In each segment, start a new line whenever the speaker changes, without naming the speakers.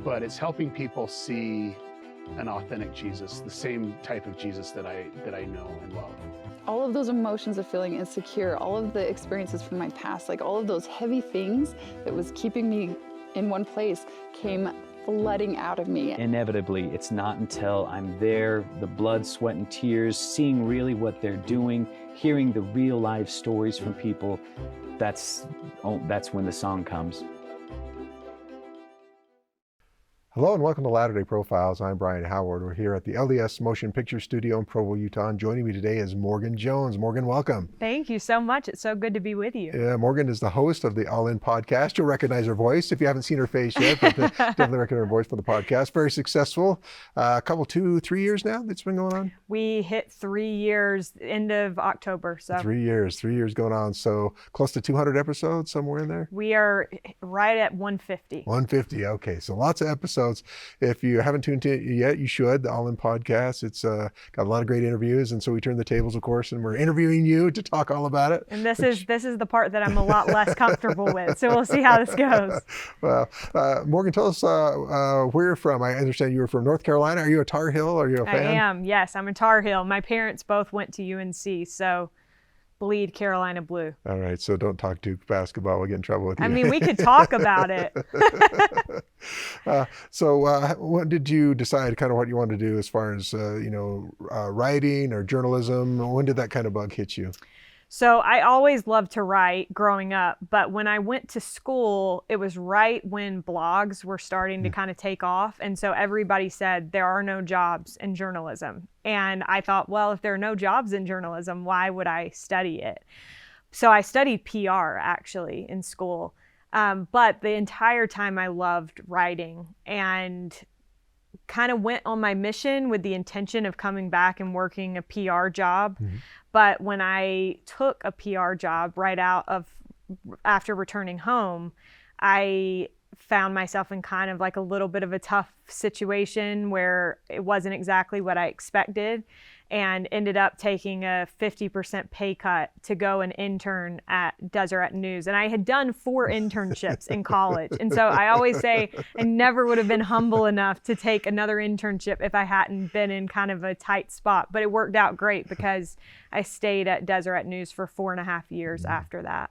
but it's helping people see an authentic Jesus, the same type of Jesus that I know and love.
All of those emotions of feeling insecure, all of the experiences from my past, like all of those heavy things that was keeping me in one place came flooding out of me.
Inevitably, it's not until I'm there, the blood, sweat, and tears, seeing really what they're doing, hearing the real life stories from people, that's when the song comes.
Hello and welcome to Latter-day Profiles. I'm Brian Howard. We're here at the LDS Motion Picture Studio in Provo, Utah. And joining me today is Morgan Jones. Morgan, welcome.
Thank you so much. It's so good to be with you.
Yeah, Morgan is the host of the All In podcast. You'll recognize her voice if you haven't seen her face yet, but definitely recognize her voice for the podcast. Very successful. A couple, 2-3 years now that's been going on?
We hit 3 years, end of October. So
3 years going on. So close to 200 episodes, somewhere in there?
We are right at 150.
150, okay. So lots of episodes. If you haven't tuned in yet, you should. The All In podcast. It's got a lot of great interviews, and so we turn the tables, of course, and we're interviewing you to talk all about it.
And this is the part that I'm a lot less comfortable with. So we'll see how this goes.
Well, Morgan, tell us where you're from. I understand you were from North Carolina. Are you a Tar Heel? Are you a fan?
I am. Yes, I'm a Tar Heel. My parents both went to UNC, so bleed Carolina blue.
All right, so don't talk Duke basketball. We'll get in trouble with you.
I mean, we could talk about it.
So when did you decide kind of what you wanted to do as far as, writing or journalism? When did that kind of bug hit you?
So I always loved to write growing up, but when I went to school, it was right when blogs were starting to kind of take off. And so everybody said there are no jobs in journalism. And I thought, well, if there are no jobs in journalism, why would I study it? So I studied PR actually in school. But the entire time I loved writing and kind of went on my mission with the intention of coming back and working a PR job. Mm-hmm. But when I took a PR job after returning home, I found myself in kind of like a little bit of a tough situation where it wasn't exactly what I expected, and ended up taking a 50% pay cut to go and intern at Deseret News. And I had done 4 internships in college. And so I always say I never would have been humble enough to take another internship if I hadn't been in kind of a tight spot. But it worked out great because I stayed at Deseret News for 4.5 years after that.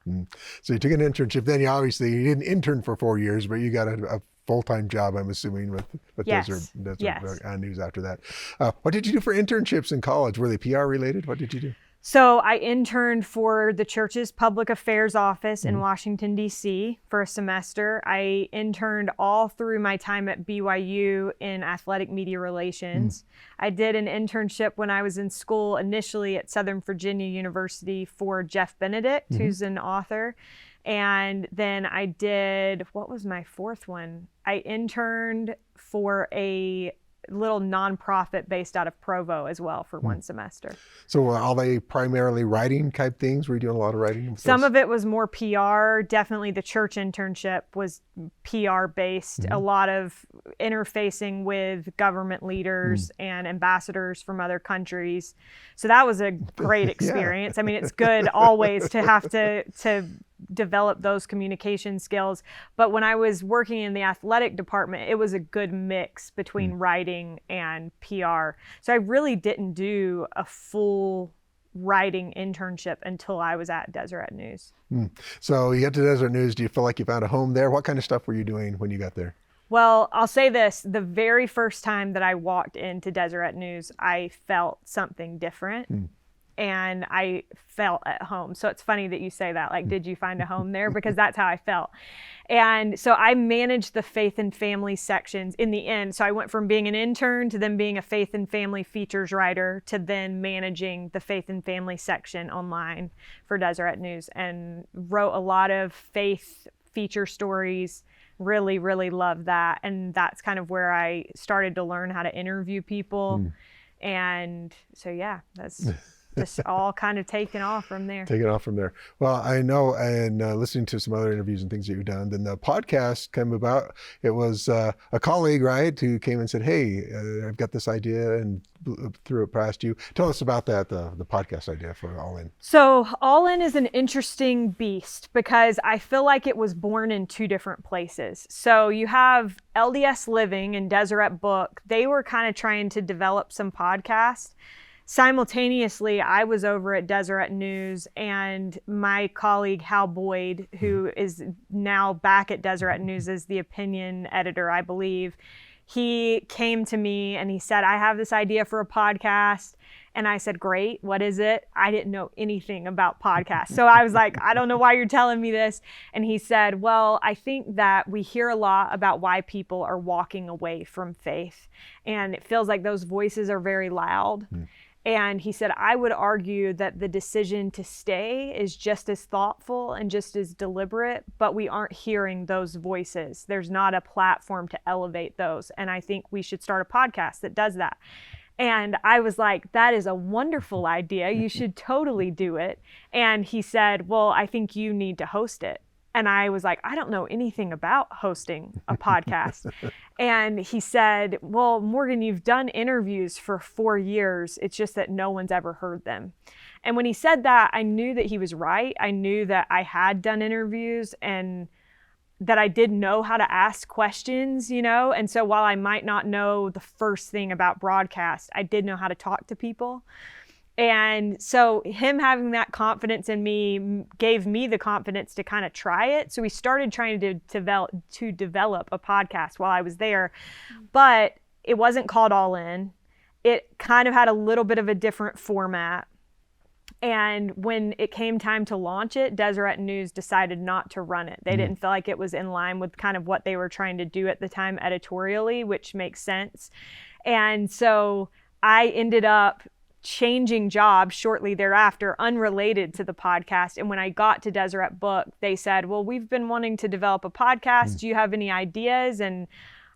So you took an internship, then you didn't intern for 4 years, but you got a full-time job, I'm assuming, with
yes.
Deseret News after that. What did you do for internships in college? Were they PR related? What did you do?
So I interned for the church's public affairs office in Washington, D.C. for a semester. I interned all through my time at BYU in athletic media relations. I did an internship when I was in school initially at Southern Virginia University for Jeff Benedict, who's an author. And then I did, what was my 4th one? I interned for a little nonprofit based out of Provo as well for 1 semester.
So are they primarily writing type things? Were you doing a lot of writing?
Some of it was more PR. Definitely the church internship was PR based. A lot of interfacing with government leaders and ambassadors from other countries. So that was a great experience. I mean, it's good always to have to develop those communication skills. But when I was working in the athletic department, it was a good mix between writing and PR. So I really didn't do a full writing internship until I was at Deseret News.
So you got to Deseret News. Do you feel like you found a home there? What kind of stuff were you doing when you got there?
Well, I'll say this, the very first time that I walked into Deseret News, I felt something different. And I felt at home. So it's funny that you say that, like, did you find a home there? Because that's how I felt. And so I managed the faith and family sections in the end. So I went from being an intern to then being a faith and family features writer to then managing the faith and family section online for Deseret News, and wrote a lot of faith feature stories. Really, really loved that. And that's kind of where I started to learn how to interview people. And so, yeah, that's just all kind of taken off from there.
Take it off from there. Well, I know, and listening to some other interviews and things that you've done, then the podcast came about. It was a colleague, right, who came and said, hey, I've got this idea, and threw it past you. Tell us about that, the podcast idea for All In.
So All In is an interesting beast because I feel like it was born in two different places. So you have LDS Living and Deseret Book. They were kind of trying to develop some podcasts. Simultaneously, I was over at Deseret News, and my colleague Hal Boyd, who is now back at Deseret News as the opinion editor, I believe, he came to me and he said, I have this idea for a podcast. And I said, great, what is it? I didn't know anything about podcasts. So I was like, I don't know why you're telling me this. And he said, well, I think that we hear a lot about why people are walking away from faith. And it feels like those voices are very loud. And he said, I would argue that the decision to stay is just as thoughtful and just as deliberate, but we aren't hearing those voices. There's not a platform to elevate those. And I think we should start a podcast that does that. And I was like, that is a wonderful idea. You should totally do it. And he said, well, I think you need to host it. And I was like, I don't know anything about hosting a podcast. And he said, well, Morgan, you've done interviews for 4 years. It's just that no one's ever heard them. And when he said that, I knew that he was right. I knew that I had done interviews and that I did know how to ask questions, you know? And so while I might not know the first thing about broadcast, I did know how to talk to people. And so him having that confidence in me gave me the confidence to kind of try it. So we started trying to develop a podcast while I was there, but it wasn't called All In. It kind of had a little bit of a different format. And when it came time to launch it, Deseret News decided not to run it. They didn't feel like it was in line with kind of what they were trying to do at the time editorially, which makes sense. And so I ended up changing jobs shortly thereafter, unrelated to the podcast. And when I got to Deseret Book, they said, well, we've been wanting to develop a podcast. Do you have any ideas? And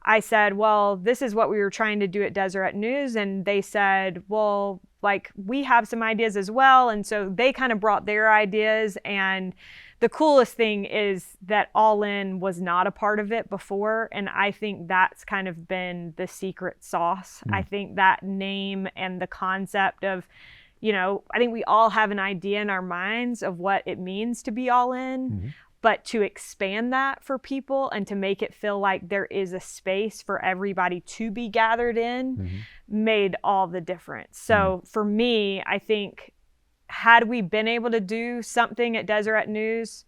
I said, well, this is what we were trying to do at Deseret News. And they said, well, like, we have some ideas as well. And so they kind of brought their ideas. And the coolest thing is that All In was not a part of it before. And I think that's kind of been the secret sauce. I think that name and the concept of, you know, I think we all have an idea in our minds of what it means to be all in. But to expand that for people and to make it feel like there is a space for everybody to be gathered in made all the difference. So for me, I think had we been able to do something at Deseret News,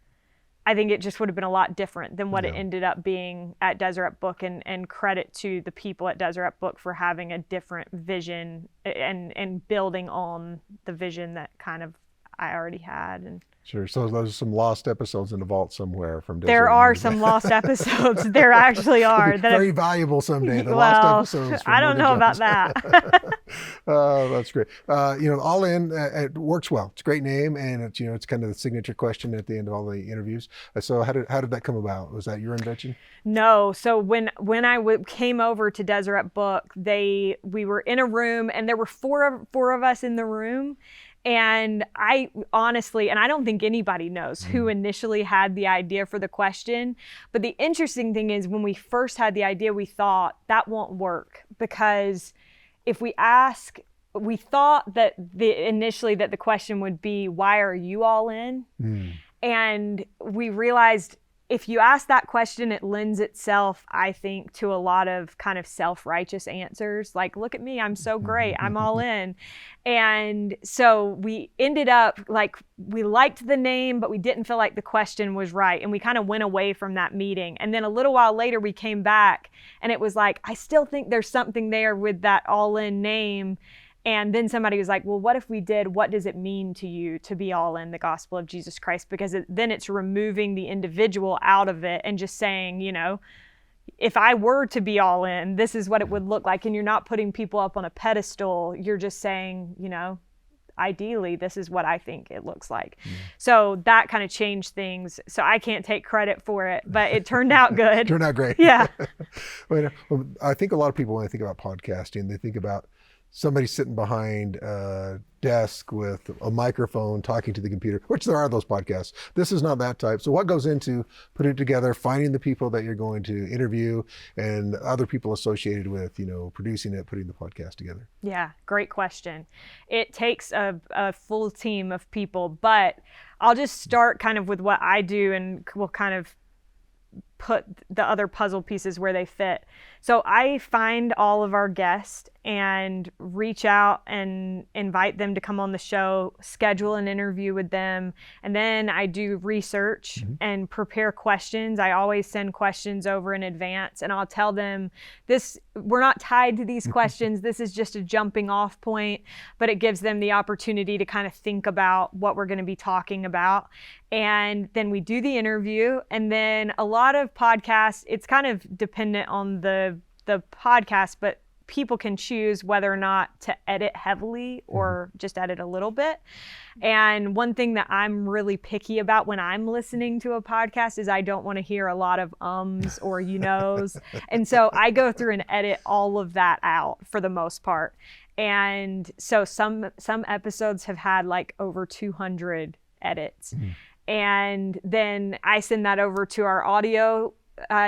I think it just would have been a lot different than what it ended up being at Deseret Book, and credit to the people at Deseret Book for having a different vision and building on the vision that kind of I already had. And
Sure. So those are some lost episodes in the vault somewhere from Deseret.
there are some lost episodes. There actually are. That
very valuable someday. The
well,
lost episodes. From
I don't know about that.
That's great. You know, All In, it works well. It's a great name, and it's, you know, it's kind of the signature question at the end of all the interviews. So how did that come about? Was that your invention?
No. So when I came over to Deseret Book, we were in a room, and there were four of us in the room. And I honestly, and I don't think anybody knows who initially had the idea for the question. But the interesting thing is, when we first had the idea, we thought that won't work, because if we ask, we thought that initially that the question would be, why are you all in? And we realized if you ask that question, it lends itself, I think, to a lot of kind of self-righteous answers. Like, look at me, I'm so great, I'm all in. And so we ended up, like, we liked the name, but we didn't feel like the question was right. And we kind of went away from that meeting. And then a little while later, we came back, and it was like, I still think there's something there with that all in name. And then somebody was like, well, what if we did, what does it mean to you to be all in the gospel of Jesus Christ? Because then it's removing the individual out of it and just saying, you know, if I were to be all in, this is what it would look like. And you're not putting people up on a pedestal. You're just saying, you know, ideally, this is what I think it looks like. So that kind of changed things. So I can't take credit for it, but it turned out good.
Turned out great.
Yeah.
Well, I think a lot of people, when they think about podcasting, they think about somebody sitting behind a desk with a microphone talking to the computer, which there are those podcasts. This is not that type. So what goes into putting it together, finding the people that you're going to interview and other people associated with, producing it, putting the podcast together?
Yeah, great question. It takes a full team of people, but I'll just start kind of with what I do, and we'll kind of put the other puzzle pieces where they fit. So I find all of our guests and reach out and invite them to come on the show, schedule an interview with them, and then I do research and prepare questions. I always send questions over in advance, and I'll tell them we're not tied to these questions. This is just a jumping off point, but it gives them the opportunity to kind of think about what we're going to be talking about. And then we do the interview, and then a lot of podcasts, it's kind of dependent on the podcast, but people can choose whether or not to edit heavily or just edit a little bit. And one thing that I'm really picky about when I'm listening to a podcast is I don't want to hear a lot of ums or you knows. And so I go through and edit all of that out for the most part. And so some episodes have had like over 200 edits. And then I send that over to our audio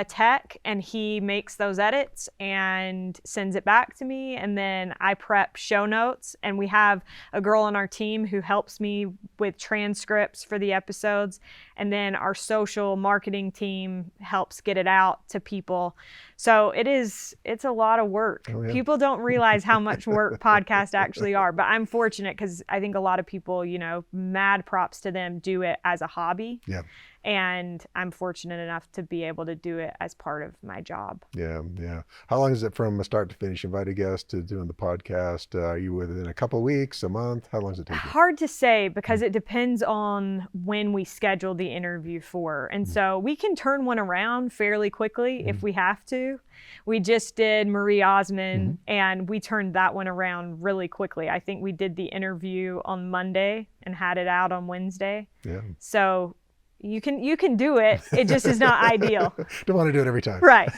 tech, and he makes those edits and sends it back to me, and then I prep show notes, and we have a girl on our team who helps me with transcripts for the episodes, and then our social marketing team helps get it out to people. So it's a lot of work.
Oh, yeah.
People don't realize how much work podcasts actually are, but I'm fortunate because I think a lot of people, mad props to them, do it as a hobby.
Yeah.
And I'm fortunate enough to be able to do it as part of my job.
Yeah. How long is it from start to finish? Invited guests to doing the podcast? Are you within a couple of weeks, a month? How long does it take you?
Hard to say because it depends on when we schedule the interview for. And so we can turn one around fairly quickly if we have to. We just did Marie Osmond and we turned that one around really quickly. I think we did the interview on Monday and had it out on Wednesday.
Yeah.
So you can do it. It just is not ideal.
Don't want to do it every time.
Right.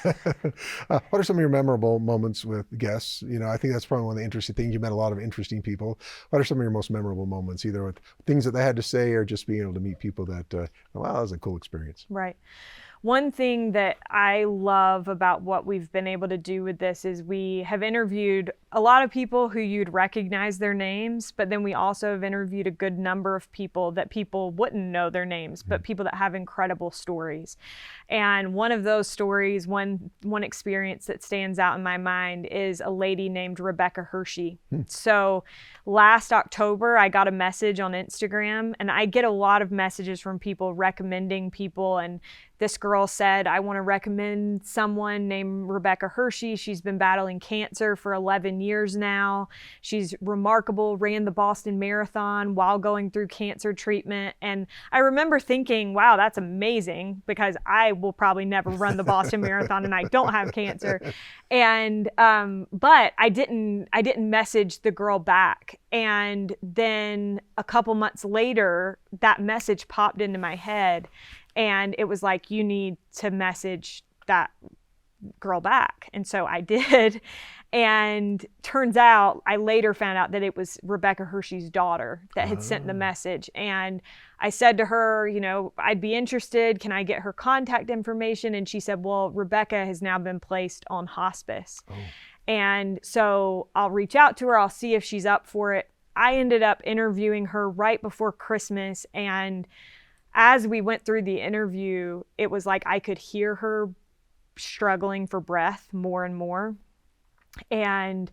What are some of your memorable moments with guests? I think that's probably one of the interesting things. You met a lot of interesting people. What are some of your most memorable moments, either with things that they had to say or just being able to meet people that, wow, that was a cool experience?
Right. One thing that I love about what we've been able to do with this is we have interviewed a lot of people who you'd recognize their names, but then we also have interviewed a good number of people that people wouldn't know their names, but people that have incredible stories. And one of those stories, one experience that stands out in my mind is a lady named Rebecca Hershey. So last October, I got a message on Instagram, and I get a lot of messages from people recommending people, and this girl said, I want to recommend someone named Rebecca Hershey. She's been battling cancer for 11 years now. She's remarkable, ran the Boston Marathon while going through cancer treatment. And I remember thinking, wow, that's amazing, because I will probably never run the Boston Marathon and I don't have cancer. And, but I didn't message the girl back. And then a couple months later, that message popped into my head. And it was like, you need to message that girl back. And so I did. And turns out, I later found out that it was Rebecca Hershey's daughter that had sent the message. And I said to her, I'd be interested. Can I get her contact information? And she said, well, Rebecca has now been placed on hospice. And so I'll reach out to her. I'll see if she's up for it. I ended up interviewing her right before Christmas. And as we went through the interview, it was like I could hear her struggling for breath more and more. And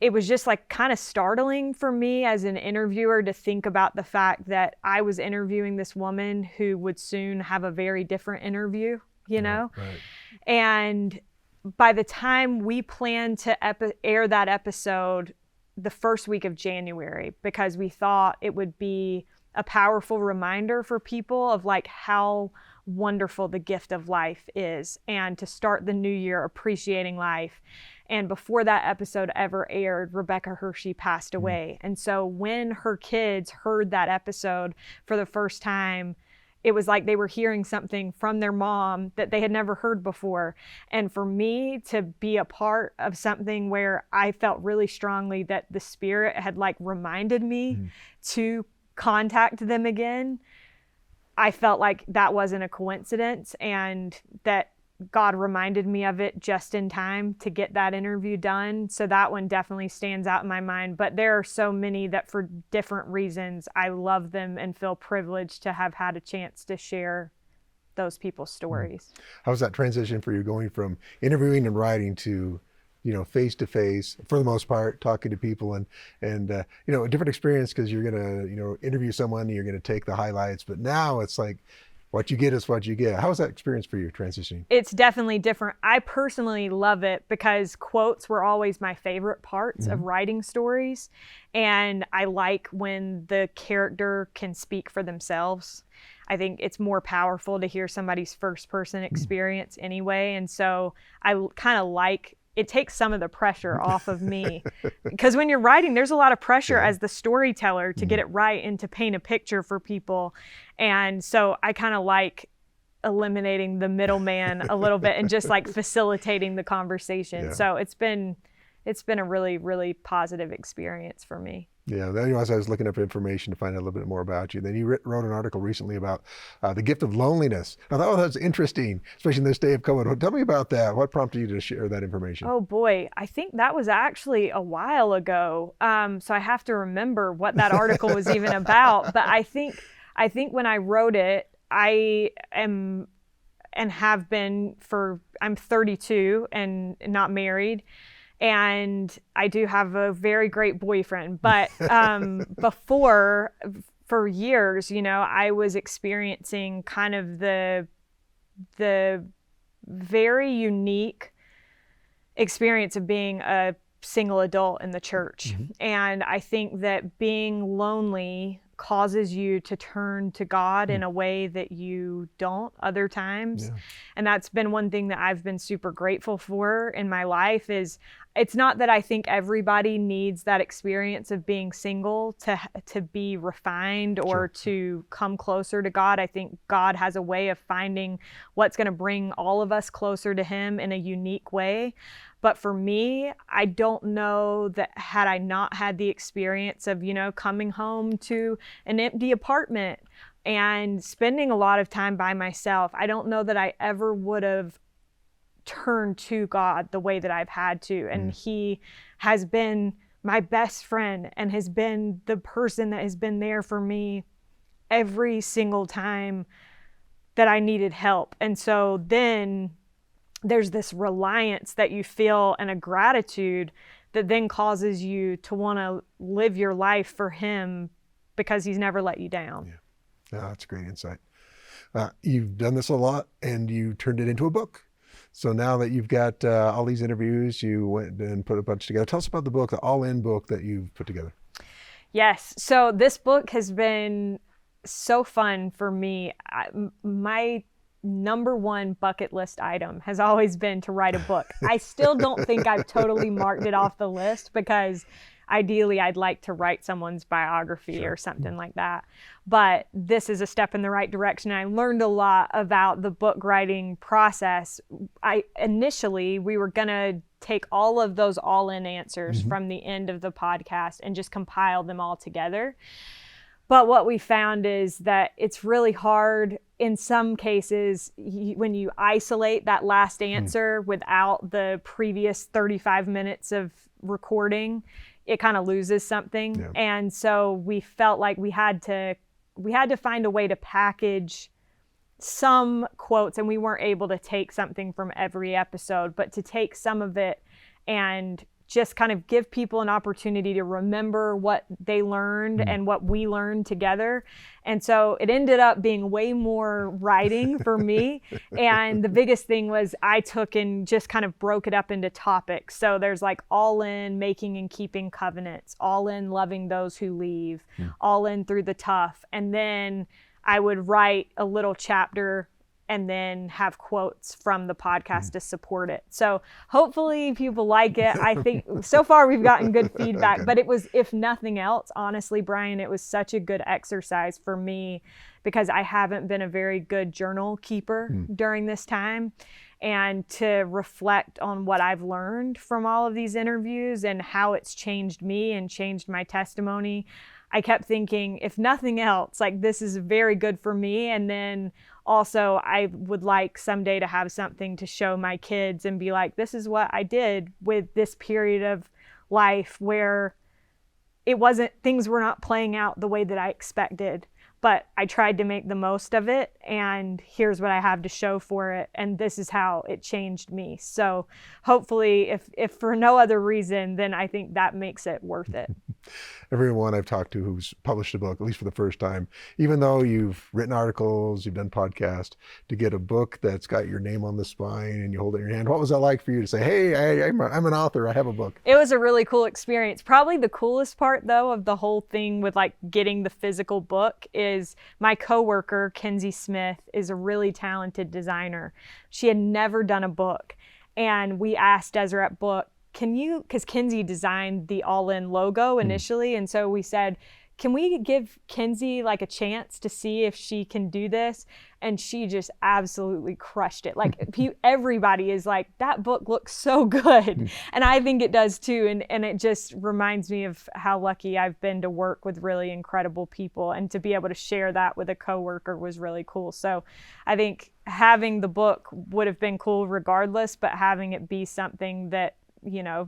it was just like kind of startling for me as an interviewer to think about the fact that I was interviewing this woman who would soon have a very different interview, Right. And by the time we planned to air that episode the first week of January, because we thought it would be a powerful reminder for people of like how wonderful the gift of life is, and to start the new year appreciating life. And before that episode ever aired, Rebecca Hershey passed away. And so when her kids heard that episode for the first time, it was like they were hearing something from their mom that they had never heard before. And for me to be a part of something where I felt really strongly that the Spirit had like reminded me to contact them again, I felt like that wasn't a coincidence, and that God reminded me of it just in time to get that interview done. So that one definitely stands out in my mind. But there are so many that for different reasons, I love them and feel privileged to have had a chance to share those people's stories.
How's that transition for you, going from interviewing and writing to, face to face, for the most part, talking to people, and a different experience, because you're going to, interview someone, and you're going to take the highlights, but now it's like, what you get is what you get. How was that experience for you, transitioning?
It's definitely different. I personally love it because quotes were always my favorite parts of writing stories. And I like when the character can speak for themselves. I think it's more powerful to hear somebody's first person experience anyway. And so I kind of like, it takes some of the pressure off of me, because when you're writing, there's a lot of pressure as the storyteller to get it right and to paint a picture for people. And so I kind of like eliminating the middleman a little bit and just like facilitating the conversation. So it's been a really, really positive experience for me.
Yeah, then as I was looking up information to find out a little bit more about you, then you wrote an article recently about the gift of loneliness. I thought that was interesting, especially in this day of COVID. Tell me about that. What prompted you to share that information?
Oh boy, I think that was actually a while ago. So I have to remember what that article was even about. But I think when I wrote it, I am and have been I'm 32 and not married. And I do have a very great boyfriend, but before, for years, I was experiencing kind of the very unique experience of being a single adult in the church. And I think that being lonely causes you to turn to God in a way that you don't other times. And that's been one thing that I've been super grateful for in my life. Is it's not that I think everybody needs that experience of being single to be refined or to come closer to God. I think God has a way of finding what's going to bring all of us closer to Him in a unique way. But for me, I don't know that had I not had the experience of, coming home to an empty apartment and spending a lot of time by myself, I don't know that I ever would have turned to God the way that I've had to. And He has been my best friend and has been the person that has been there for me every single time that I needed help. And so then there's this reliance that you feel and a gratitude that then causes you to want to live your life for Him because He's never let you down.
Yeah, that's a great insight. You've done this a lot and you turned it into a book. So now that you've got all these interviews, you went and put a bunch together. Tell us about the book, the all-in book that you've put together.
Yes. So this book has been so fun for me. My number one bucket list item has always been to write a book. I still don't think I've totally marked it off the list, because ideally I'd like to write someone's biography or something like that. But this is a step in the right direction. I learned a lot about the book writing process. Initially, we were going to take all of those all-in answers from the end of the podcast and just compile them all together. But what we found is that it's really hard in some cases when you isolate that last answer without the previous 35 minutes of recording, it kind of loses something.
Yeah.
And so we felt like we had to find a way to package some quotes, and we weren't able to take something from every episode, but to take some of it and just kind of give people an opportunity to remember what they learned and what we learned together. And so it ended up being way more writing for me. And the biggest thing was I took and just kind of broke it up into topics. So there's like all in making and keeping covenants, all in loving those who leave, all in through the tough. And then I would write a little chapter and then have quotes from the podcast to support it. So hopefully people like it. I think so far we've gotten good feedback,
Good.
but it was, if nothing else, honestly, Brian, it was such a good exercise for me because I haven't been a very good journal keeper during this time. And to reflect on what I've learned from all of these interviews and how it's changed me and changed my testimony, I kept thinking, if nothing else, like this is very good for me. And then also I would like someday to have something to show my kids and be like, this is what I did with this period of life where it wasn't, things were not playing out the way that I expected, but I tried to make the most of it, and here's what I have to show for it, and this is how it changed me. So hopefully, if for no other reason, then I think that makes it worth it.
Everyone I've talked to who's published a book, at least for the first time, even though you've written articles, you've done podcasts, to get a book that's got your name on the spine and you hold it in your hand, what was that like for you to say, hey, I'm an author, I have a book?
It was a really cool experience. Probably the coolest part, though, of the whole thing with like getting the physical book is my coworker, Kenzie Smith, is a really talented designer. She had never done a book. And we asked Deseret Book, because Kenzie designed the All In logo initially. And so we said, can we give Kenzie like a chance to see if she can do this? And she just absolutely crushed it. Like everybody is like, that book looks so good. And I think it does too. And it just reminds me of how lucky I've been to work with really incredible people, and to be able to share that with a coworker was really cool. So I think having the book would have been cool regardless, but having it be something that, you know,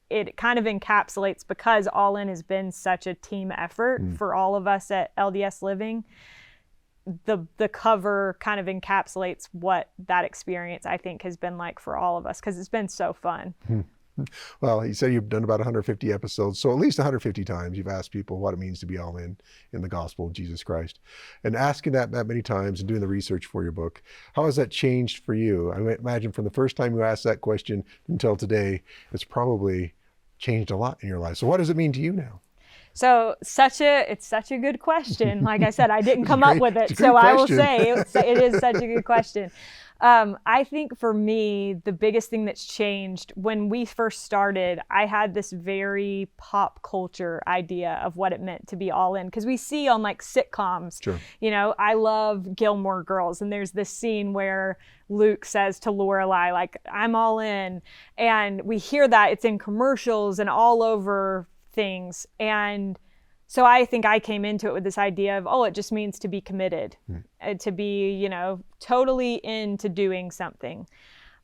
it kind of encapsulates, because All In has been such a team effort for all of us at LDS Living. The cover kind of encapsulates what that experience, I think, has been like for all of us, because it's been so fun.
Well, you said you've done about 150 episodes, so at least 150 times you've asked people what it means to be all in the gospel of Jesus Christ. And asking that many times and doing the research for your book, how has that changed for you? I imagine from the first time you asked that question until today, it's probably changed a lot in your life. So what does it mean to you now?
So it's such a good question. Like I said, I didn't come up with it, so I will say it is such a good question. I think for me, the biggest thing that's changed, when we first started, I had this very pop culture idea of what it meant to be all in, because we see on like sitcoms,
Sure.
You know, I love Gilmore Girls, and there's this scene where Luke says to Lorelai, like, I'm all in, and we hear that it's in commercials and all over things. And so I think I came into it with this idea of, it just means to be committed, to be, you know, totally into doing something.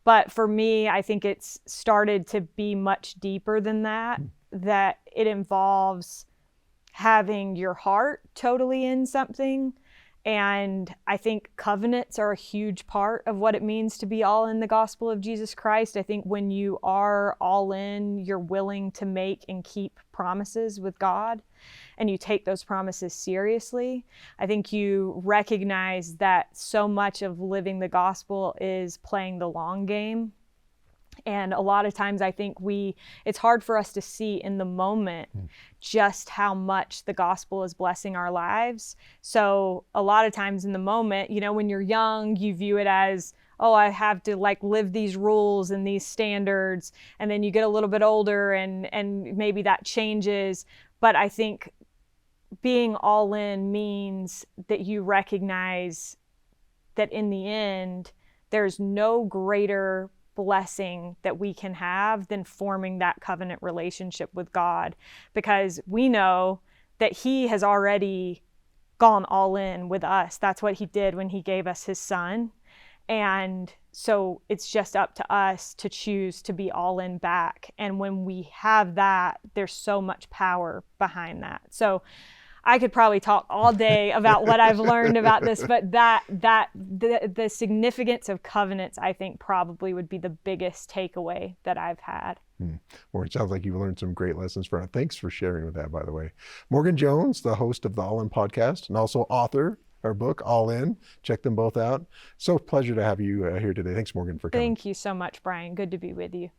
But for me, I think it's started to be much deeper than that, that it involves having your heart totally in something. And I think covenants are a huge part of what it means to be all in the gospel of Jesus Christ. I think when you are all in, you're willing to make and keep promises with God, and you take those promises seriously. I think you recognize that so much of living the gospel is playing the long game. And a lot of times I think it's hard for us to see in the moment just how much the gospel is blessing our lives. So a lot of times in the moment, you know, when you're young, you view it as, I have to like live these rules and these standards. And then you get a little bit older and maybe that changes. But I think being all in means that you recognize that in the end, there's no greater blessing that we can have than forming that covenant relationship with God, because we know that He has already gone all in with us. That's what He did when He gave us His Son. And so it's just up to us to choose to be all in back. And when we have that, there's so much power behind that. So I could probably talk all day about what I've learned about this, but the significance of covenants, I think, probably would be the biggest takeaway that I've had.
Well, it sounds like you've learned some great lessons from it. Thanks for sharing with that, by the way. Morgan Jones, the host of the All In podcast and also author of our book, All In. Check them both out. So pleasure to have you here today. Thanks, Morgan, for coming.
Thank you so much, Brian. Good to be with you.